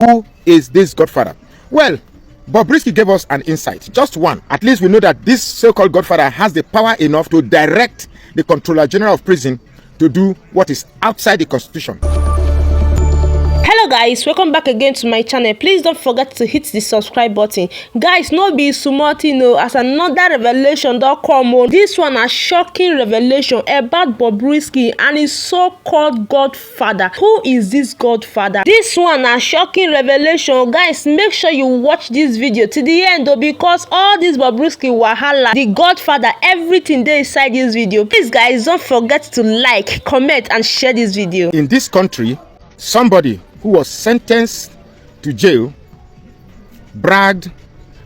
Who is this godfather? Well, Bobrisky gave us an insight, just one. At least we know that this so-called godfather has the power enough to direct the Controller General of Prison to do what is outside the Constitution. Hello guys, welcome back again to my channel. Please don't forget to hit the subscribe button. Guys, no be small thing as another revelation don come on. This one a shocking revelation about Bobrisky and his so-called godfather. Who is this godfather? This one a shocking revelation. Guys, make sure you watch this video to the end because all this Bobrisky wahala, the godfather, everything dey inside this video. Please guys, don't forget to like, comment and share this video. In this country, somebody who was sentenced to jail bragged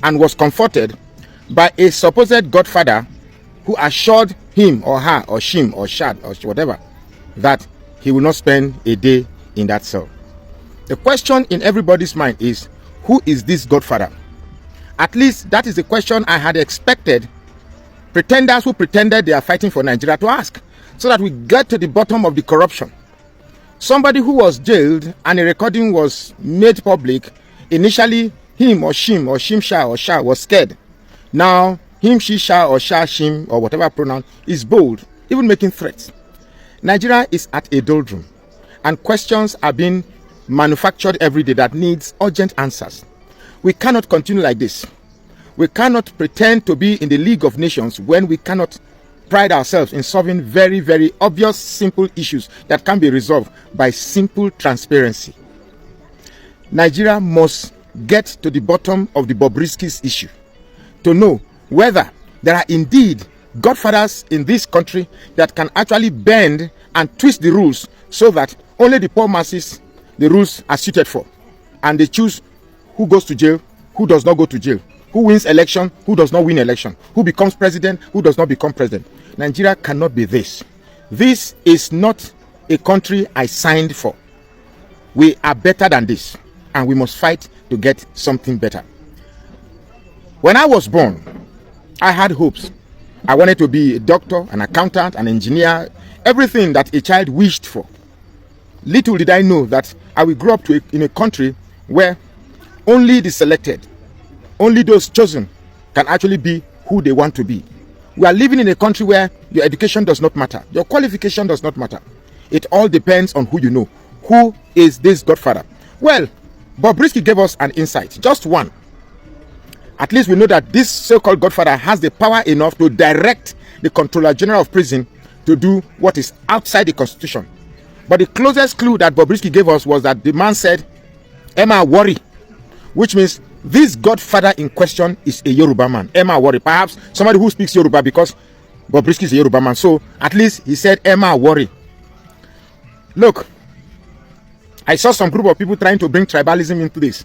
and was comforted by a supposed godfather who assured him or her or shim or shad or whatever that he will not spend a day in that cell. The question in everybody's mind is, who is this godfather? At least that is the question I had expected pretenders who pretended they are fighting for Nigeria to ask, so that we get to the bottom of the corruption. Somebody who was jailed and a recording was made public, initially him or shim sha or sha was scared. Now him, she, sha or sha, shim or whatever pronoun is bold, even making threats. Nigeria is at a doldrum and questions are being manufactured every day that needs urgent answers. We cannot continue like this. We cannot pretend to be in the League of Nations when we cannot pride ourselves in solving very, very obvious, simple issues that can be resolved by simple transparency. Nigeria must get to the bottom of the Bobrisky's issue to know whether there are indeed godfathers in this country that can actually bend and twist the rules so that only the poor masses the rules are suited for, and they choose who goes to jail, who does not go to jail, who wins election, who does not win election, who becomes president, who does not become president. Nigeria cannot be this. This is not a country I signed for. We are better than this, and we must fight to get something better. When I was born, I had hopes. I wanted to be a doctor, an accountant, an engineer, everything that a child wished for. Little did I know that I will grow up in a country where only the selected, only those chosen can actually be who they want to be. We are living in a country where your education does not matter. Your qualification does not matter. It all depends on who you know. Who is this godfather? Well, Bobrisky gave us an insight, just one. At least we know that this so-called godfather has the power enough to direct the Controller General of Prison to do what is outside the Constitution. But the closest clue that Bobrisky gave us was that the man said, Emma worry, which means this godfather in question is a Yoruba man. Emma worry, perhaps somebody who speaks Yoruba, because Bobrisky is a Yoruba man. So at least he said Emma worry. Look, I saw some group of people trying to bring tribalism into this.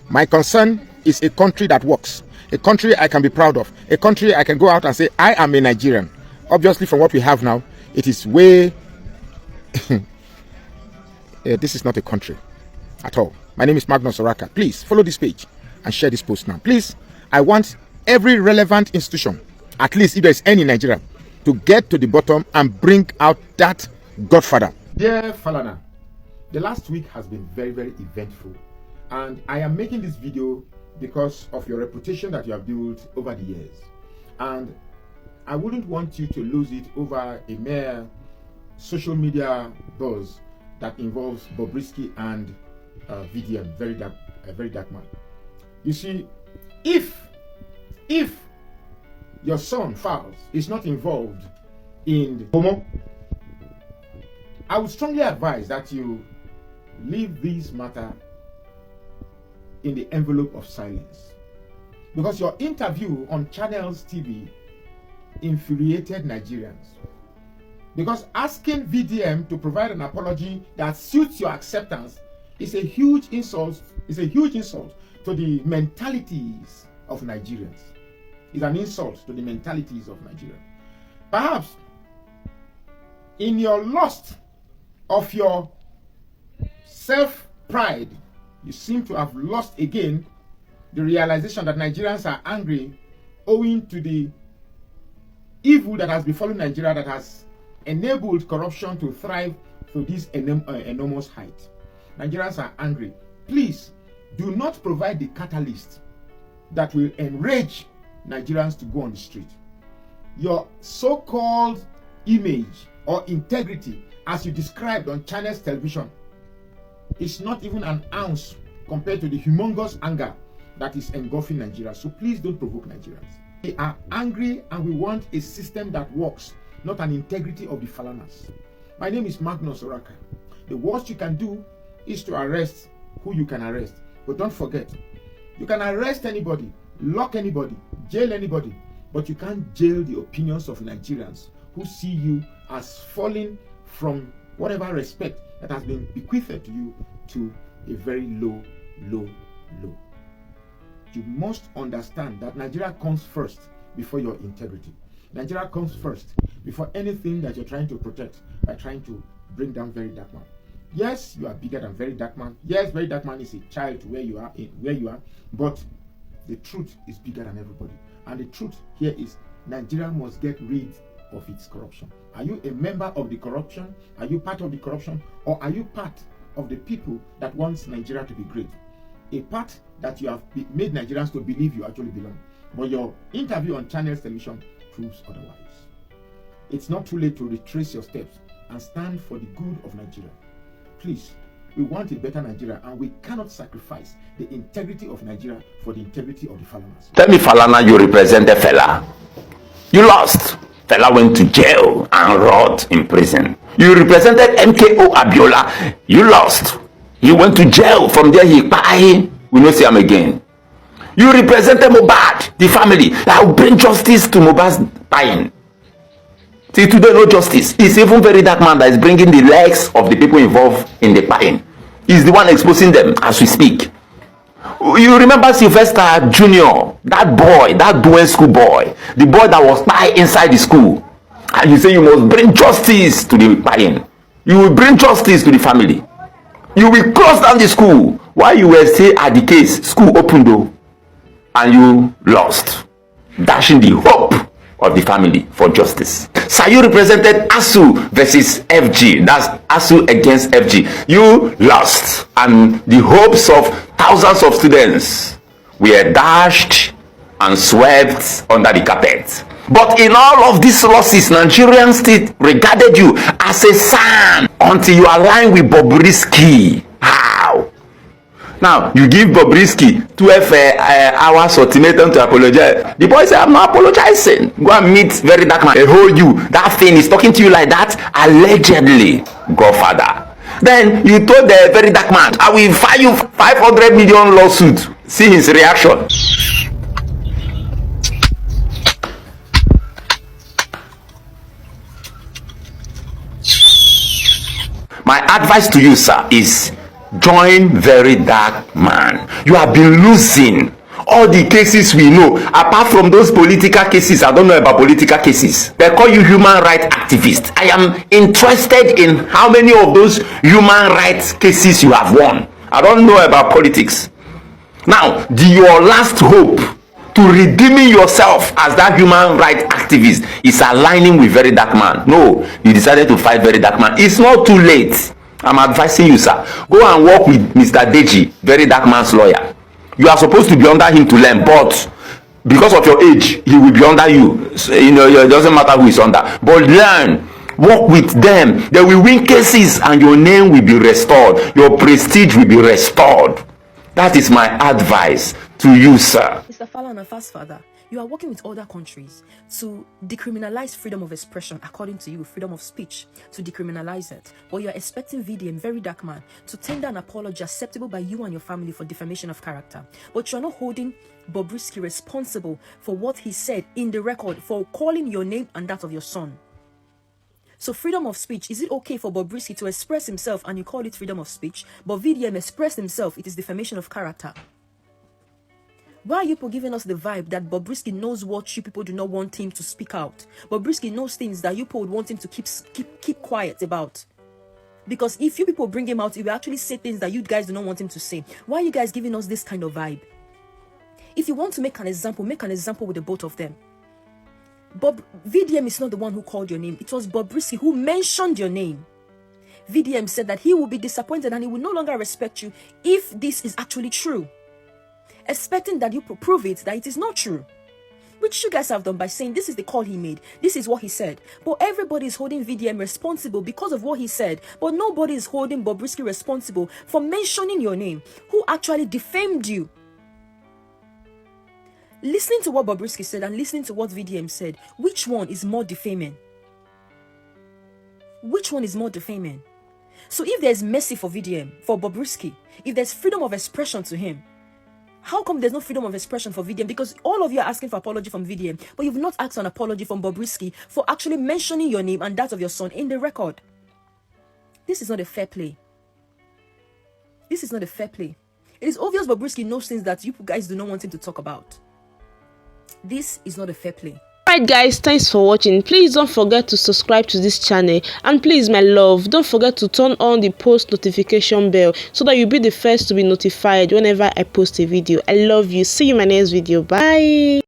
My concern is a country that works, a country I can be proud of, a country I can go out and say I am a Nigerian. Obviously, from what we have now, it is way this is not a country at all. My name is Magnus Oraka. Please follow this page and share this post now. Please, I want every relevant institution, at least if there is any in Nigeria, to get to the bottom and bring out that godfather. Dear Falana, the last week has been very, very eventful, and I am making this video because of your reputation that you have built over the years, and I wouldn't want you to lose it over a mere social media buzz that involves Bobrisky and VDM, Verydarkman. You see, if your son Falz is not involved in the homo, I would strongly advise that you leave this matter in the envelope of silence, because your interview on Channels TV infuriated Nigerians. Because asking VDM to provide an apology that suits your acceptance is a huge insult. It's a huge insult to the mentalities of Nigerians. It's an insult to the mentalities of Nigerians. Perhaps in your lust of your self-pride, you seem to have lost again the realization that Nigerians are angry owing to the evil that has befallen Nigeria, that has enabled corruption to thrive to this enormous height. Nigerians are angry. Please do not provide the catalyst that will enrage Nigerians to go on the street. Your so-called image or integrity, as you described on Channels Television, is not even an ounce compared to the humongous anger that is engulfing Nigeria. So please don't provoke Nigerians. We are angry and we want a system that works, not an integrity of the Falanas. My name is Magnus Oraka. The worst you can do is to arrest who you can arrest. But don't forget, you can arrest anybody, lock anybody, jail anybody, but you can't jail the opinions of Nigerians who see you as falling from whatever respect that has been bequeathed to you to a very low. You must understand that Nigeria comes first before your integrity. Nigeria comes first before anything that you're trying to protect by trying to bring down Verydarkman. Yes, you are bigger than Verydarkman. Yes, Verydarkman is a child to where you are, but the truth is bigger than everybody. And the truth here is Nigeria must get rid of its corruption. Are you a member of the corruption? Are you part of the corruption? Or are you part of the people that wants Nigeria to be great? A part that you have made Nigerians to believe you actually belong. But your interview on Channels Television proves otherwise. It's not too late to retrace your steps and stand for the good of Nigeria. Please, we want a better Nigeria and we cannot sacrifice the integrity of Nigeria for the integrity of the Falanas. Tell me, Falana, you represented Fela. You lost. Fela went to jail and rot in prison. You represented MKO Abiola. You lost. He went to jail. From there he died. We no see him again. You represented Mohbad, the family. That will bring justice to Mohbad's dying. Till today, no justice. It's even Verydarkman that is bringing the legs of the people involved in the dying. He's the one exposing them as we speak. You remember Sylvester Jr., that boy, that Dwayne school boy, the boy that was tied inside the school. And you say you must bring justice to the dying. You will bring justice to the family. You will close down the school. While you were still at the case, school opened though, and you lost, dashing the hope of the family for justice. So you represented ASU versus FG. That's ASU against FG. You lost, and the hopes of thousands of students were dashed and swept under the carpet. But in all of these losses, Nigerians still regarded you as a son until you align with Bobrisky. How? Now, you give Bobrisky 12 hours ultimatum to apologize. The boy said, I'm not apologizing. Go and meet Verydarkman. They hold you. That thing is talking to you like that. Allegedly, godfather. Then you told the Verydarkman, I will file you 500 million lawsuit. See his reaction. My advice to you, sir, is join Verydarkman. You have been losing all the cases we know, apart from those political cases. I don't know about political cases. They call you human rights activist. I am interested in how many of those human rights cases you have won. I don't know about politics. Now, your last hope to redeeming yourself as that human rights activist is aligning with Verydarkman. No, you decided to fight Verydarkman. It's not too late. I'm advising you, sir. Go and work with Mr. Deji, Verydarkman's lawyer. You are supposed to be under him to learn, but because of your age, he will be under you. So, you know, it doesn't matter who is under. But learn, work with them. They will win cases, and your name will be restored. Your prestige will be restored. That is my advice to you, sir. Mr. Falana, fast father, you are working with other countries to decriminalize freedom of expression, according to you, freedom of speech, to decriminalize it. But you are expecting VDM, Verydarkman, to tender an apology acceptable by you and your family for defamation of character. But you are not holding Bobrisky responsible for what he said in the record for calling your name and that of your son. So freedom of speech, is it okay for Bobrisky to express himself and you call it freedom of speech, but VDM expressed himself, it is defamation of character? Why are you people giving us the vibe that Bobrisky knows what you people do not want him to speak out? Bobrisky knows things that you people would want him to keep quiet about. Because if you people bring him out, he will actually say things that you guys do not want him to say. Why are you guys giving us this kind of vibe? If you want to make an example with the both of them. VDM is not the one who called your name. It was Bobrisky who mentioned your name. VDM said that he will be disappointed and he will no longer respect you if this is actually true. Expecting that you prove it, that it is not true. Which you guys have done by saying this is the call he made. This is what he said. But everybody is holding VDM responsible because of what he said. But nobody is holding Bobrisky responsible for mentioning your name. Who actually defamed you? Listening to what Bobrisky said and listening to what VDM said, which one is more defaming? Which one is more defaming? So if there's mercy for VDM, for Bobrisky, if there's freedom of expression to him, how come there's no freedom of expression for VDM? Because all of you are asking for apology from VDM, but you've not asked for an apology from Bobrisky for actually mentioning your name and that of your son in the record. This is not a fair play. This is not a fair play. It is obvious Bobrisky knows things that you guys do not want him to talk about. This is not a fair play. Alright guys, thanks for watching. Please don't forget to subscribe to this channel, and please my love, don't forget to turn on the post notification bell so that you'll be the first to be notified whenever I post a video. I love you. See you in my next video. Bye.